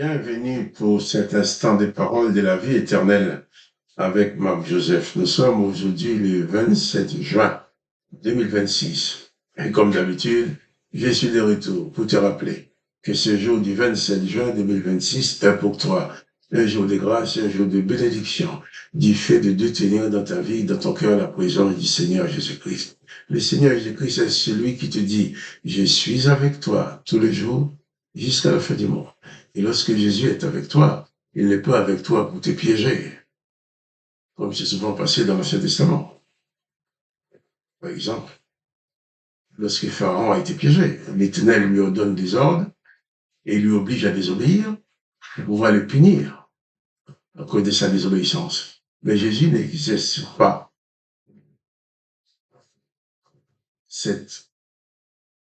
Bienvenue pour cet instant des paroles de la vie éternelle avec Marc Joseph. Nous sommes aujourd'hui le 27 juin 2026. Et comme d'habitude, je suis de retour pour te rappeler que ce jour du 27 juin 2026 est pour toi un jour de grâce, un jour de bénédiction, du fait de tenir dans ta vie, dans ton cœur, la présence du Seigneur Jésus-Christ. Le Seigneur Jésus-Christ est celui qui te dit, je suis avec toi tous les jours jusqu'à la fin du monde. Et lorsque Jésus est avec toi, il n'est pas avec toi pour te piéger, comme c'est souvent passé dans l'Ancien Testament. Par exemple, lorsque Pharaon a été piégé, l'Éternel lui ordonne des ordres et lui oblige à désobéir pour pouvoir le punir à cause de sa désobéissance. Mais Jésus n'exerce pas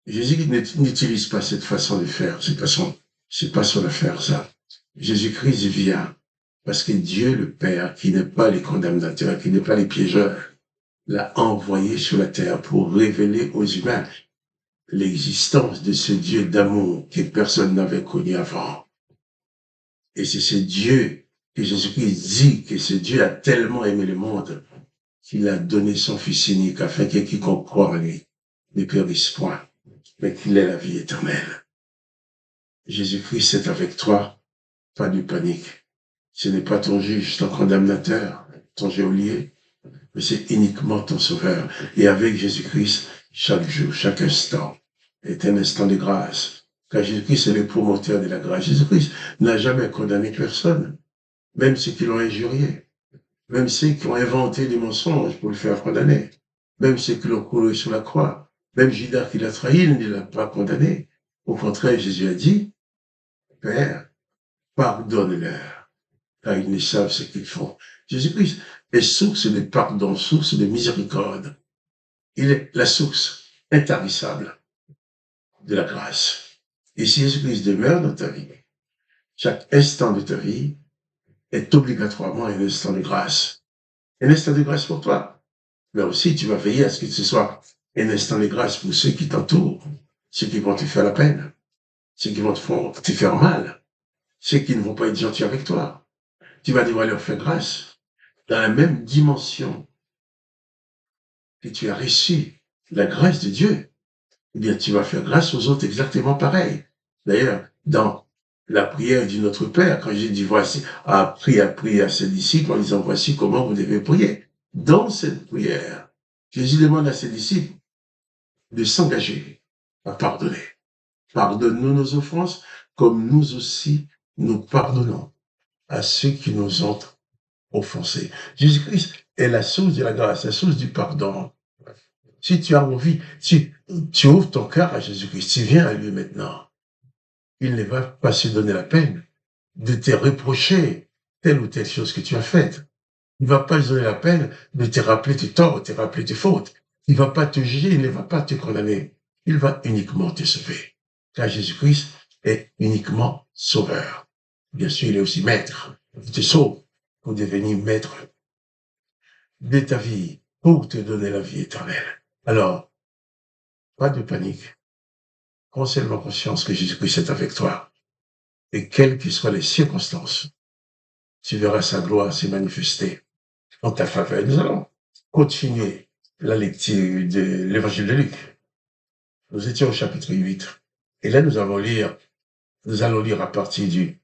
Jésus n'utilise pas cette façon de faire, c'est pas son affaire, ça. Jésus-Christ vient parce que Dieu le Père, qui n'est pas les condamnateurs, qui n'est pas les piégeurs, l'a envoyé sur la terre pour révéler aux humains l'existence de ce Dieu d'amour que personne n'avait connu avant. Et c'est ce Dieu que Jésus-Christ dit que ce Dieu a tellement aimé le monde qu'il a donné son Fils unique afin que quiconque croit en lui ne périsse point, mais qu'il ait la vie éternelle. Jésus-Christ est avec toi, pas de panique. Ce n'est pas ton juge, ton condamnateur, ton geôlier, mais c'est uniquement ton sauveur. Et avec Jésus-Christ, chaque jour, chaque instant est un instant de grâce. Car Jésus-Christ est le promoteur de la grâce. Jésus-Christ n'a jamais condamné personne, même ceux qui l'ont injurié, même ceux qui ont inventé des mensonges pour le faire condamner, même ceux qui l'ont couru sur la croix, même Judas qui l'a trahi, il ne l'a pas condamné. Au contraire, Jésus a dit, Père, pardonne-leur, car ils ne savent ce qu'ils font. Jésus-Christ est source de pardon, source de miséricorde. Il est la source intarissable de la grâce. Et si Jésus-Christ demeure dans ta vie, chaque instant de ta vie est obligatoirement un instant de grâce. Un instant de grâce pour toi. Mais aussi, tu vas veiller à ce que ce soit un instant de grâce pour ceux qui t'entourent, ceux qui vont te faire la peine, ceux qui vont te faire mal, ceux qui ne vont pas être gentils avec toi. Tu vas devoir leur faire grâce dans la même dimension que tu as reçu la grâce de Dieu. Eh bien, tu vas faire grâce aux autres exactement pareil. D'ailleurs, dans la prière du Notre Père, quand j'ai dit voici, a appris à ses disciples en disant voici comment vous devez prier. Dans cette prière, Jésus demande à ses disciples de s'engager à pardonner. Pardonne-nous nos offenses, comme nous aussi nous pardonnons à ceux qui nous ont offensés. Jésus-Christ est la source de la grâce, la source du pardon. Si tu as envie, si tu ouvres ton cœur à Jésus-Christ, tu viens à lui maintenant, il ne va pas se donner la peine de te reprocher telle ou telle chose que tu as faite. Il ne va pas se donner la peine de te rappeler tes torts, te rappeler tes fautes. Il ne va pas te juger, il ne va pas te condamner. Il va uniquement te sauver. Car Jésus-Christ est uniquement sauveur. Bien sûr, il est aussi maître. Il te sauve pour devenir maître de ta vie, pour te donner la vie éternelle. Alors, pas de panique. Prends seulement conscience que Jésus-Christ est avec toi. Et quelles que soient les circonstances, tu verras sa gloire se manifester en ta faveur. Nous allons continuer la lecture de l'évangile de Luc. Nous étions au chapitre 8. Et là, nous allons lire à partir du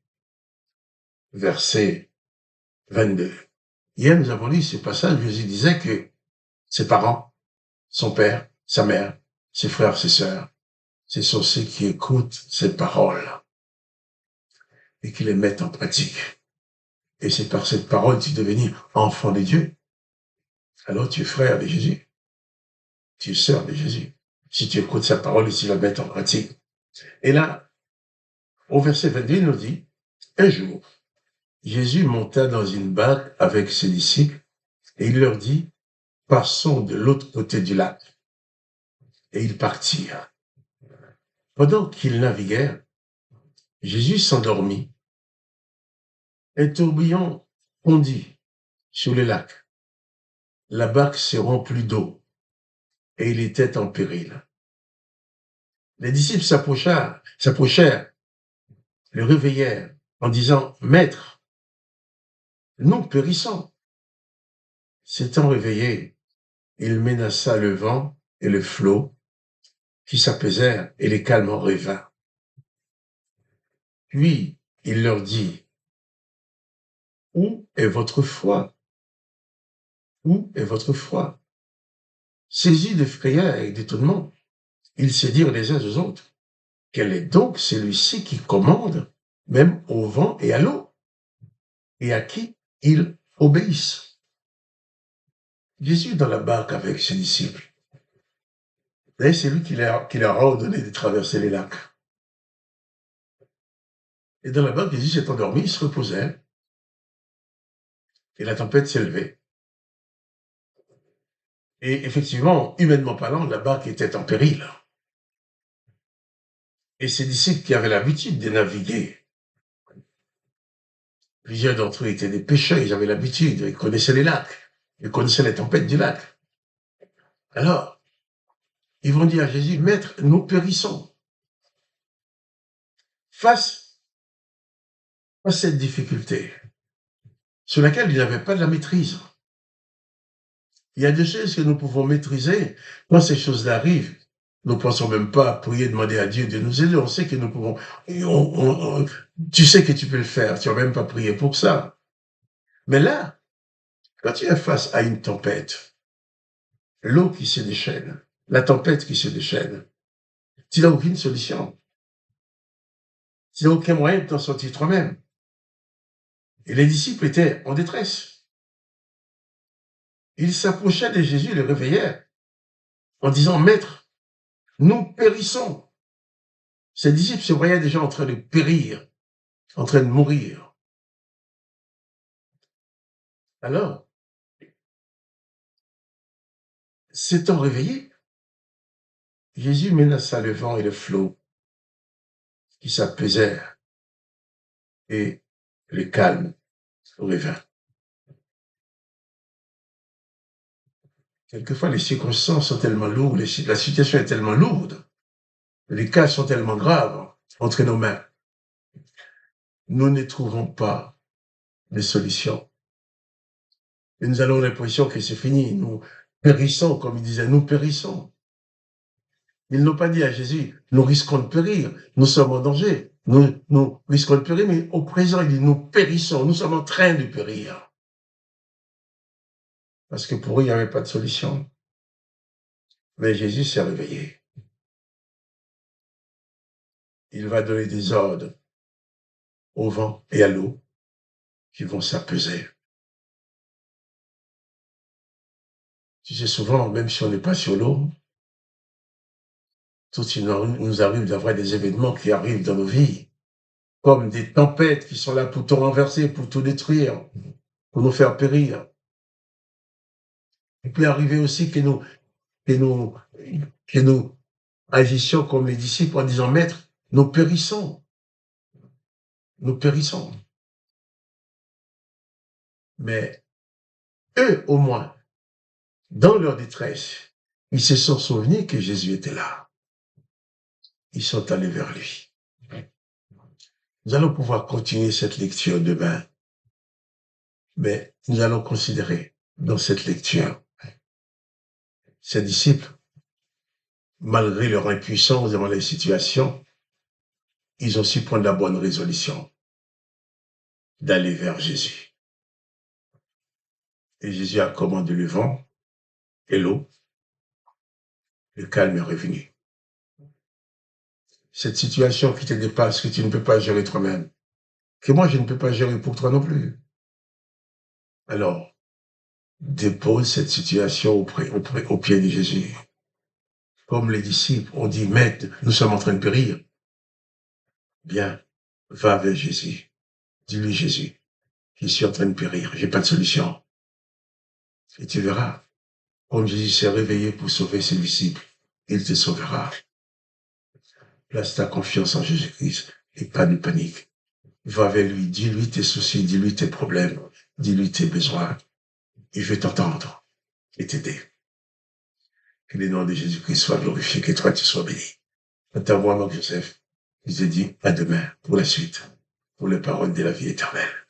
verset 22. Hier, nous avons lu ce passage où Jésus disait que ses parents, son père, sa mère, ses frères, ses sœurs, ce sont ceux qui écoutent ses paroles et qui les mettent en pratique. Et c'est par cette parole que tu deviens enfant de Dieu. Alors tu es frère de Jésus. Tu es sœur de Jésus. Si tu écoutes sa parole et tu la mets en pratique. Et là, au verset 22, il nous dit, un jour, Jésus monta dans une barque avec ses disciples et il leur dit, passons de l'autre côté du lac. Et ils partirent. Pendant qu'ils naviguèrent, Jésus s'endormit. Un tourbillon fondit sur le lac. La barque se remplit d'eau et il était en péril. Les disciples s'approchèrent, le réveillèrent en disant, Maître, nous périssons. S'étant réveillé, il menaça le vent et le flot qui s'apaisèrent et les calmes en revint. Puis il leur dit, où est votre foi? Où est votre foi? Saisis de frayeur et d'étonnement, ils se dirent les uns aux autres, quel est donc celui-ci qui commande même au vent et à l'eau, et à qui ils obéissent? Jésus dans la barque avec ses disciples. Et c'est lui qui leur a ordonné de traverser les lacs. Et dans la barque, Jésus s'est endormi, il se reposait, et la tempête s'est levée. Et effectivement, humainement parlant, la barque était en péril. Et ses disciples qui avaient l'habitude de naviguer, plusieurs d'entre eux étaient des pêcheurs, ils avaient l'habitude, ils connaissaient les lacs, ils connaissaient les tempêtes du lac. Alors, ils vont dire à Jésus, Maître, nous périssons. Face à cette difficulté, sur laquelle ils n'avaient pas de la maîtrise. Il y a des choses que nous pouvons maîtriser. Quand ces choses-là arrivent, nous ne pensons même pas à prier, demander à Dieu de nous aider. On sait que nous pouvons. Tu sais que tu peux le faire. Tu n'as même pas prié pour ça. Mais là, quand tu es face à une tempête, l'eau qui se déchaîne, la tempête qui se déchaîne, tu n'as aucune solution. Tu n'as aucun moyen de t'en sortir toi-même. Et les disciples étaient en détresse. Ils s'approchaient de Jésus et le réveillèrent en disant, Maître, nous périssons. Ses disciples se voyaient déjà en train de périr, en train de mourir. Alors, s'étant réveillé, Jésus menaça le vent et le flot qui s'apaisèrent et le calme revint. Quelquefois, les circonstances sont tellement lourdes, la situation est tellement lourde, les cas sont tellement graves entre nos mains. Nous ne trouvons pas de solution. Et nous avons l'impression que c'est fini. Nous périssons, comme il disait, nous périssons. Ils n'ont pas dit à Jésus, nous risquons de périr, nous sommes en danger, nous risquons de périr, mais au présent, il dit, nous périssons, nous sommes en train de périr. Parce que pour eux, il n'y avait pas de solution. Mais Jésus s'est réveillé. Il va donner des ordres au vent et à l'eau qui vont s'apaiser. Tu sais, souvent, même si on n'est pas sur l'eau, tout il nous arrive d'avoir des événements qui arrivent dans nos vies, comme des tempêtes qui sont là pour tout renverser, pour tout détruire, pour nous faire périr. Il peut arriver aussi que nous agissions comme les disciples en disant, Maître, nous périssons. Nous périssons. Mais eux, au moins, dans leur détresse, ils se sont souvenus que Jésus était là. Ils sont allés vers lui. Nous allons pouvoir continuer cette lecture demain, mais nous allons considérer dans cette lecture ces disciples, malgré leur impuissance devant les situations, ils ont su prendre la bonne résolution d'aller vers Jésus. Et Jésus a commandé le vent et l'eau. Le calme est revenu. Cette situation qui te dépasse, que tu ne peux pas gérer toi-même, que moi je ne peux pas gérer pour toi non plus. Alors, dépose cette situation au pied de Jésus. Comme les disciples ont dit, Maître, nous sommes en train de périr. Bien, va vers Jésus. Dis-lui, Jésus, je suis en train de périr, j'ai pas de solution. Et tu verras, comme Jésus s'est réveillé pour sauver ses disciples, il te sauvera. Place ta confiance en Jésus-Christ et pas de panique. Va vers lui, dis-lui tes soucis, dis-lui tes problèmes, dis-lui tes besoins. Il veut t'entendre et t'aider. Que le nom de Jésus-Christ soit glorifié, que toi tu sois béni. Quant à moi, Marc Joseph, je te dis à demain pour la suite. pour les paroles de la vie éternelle.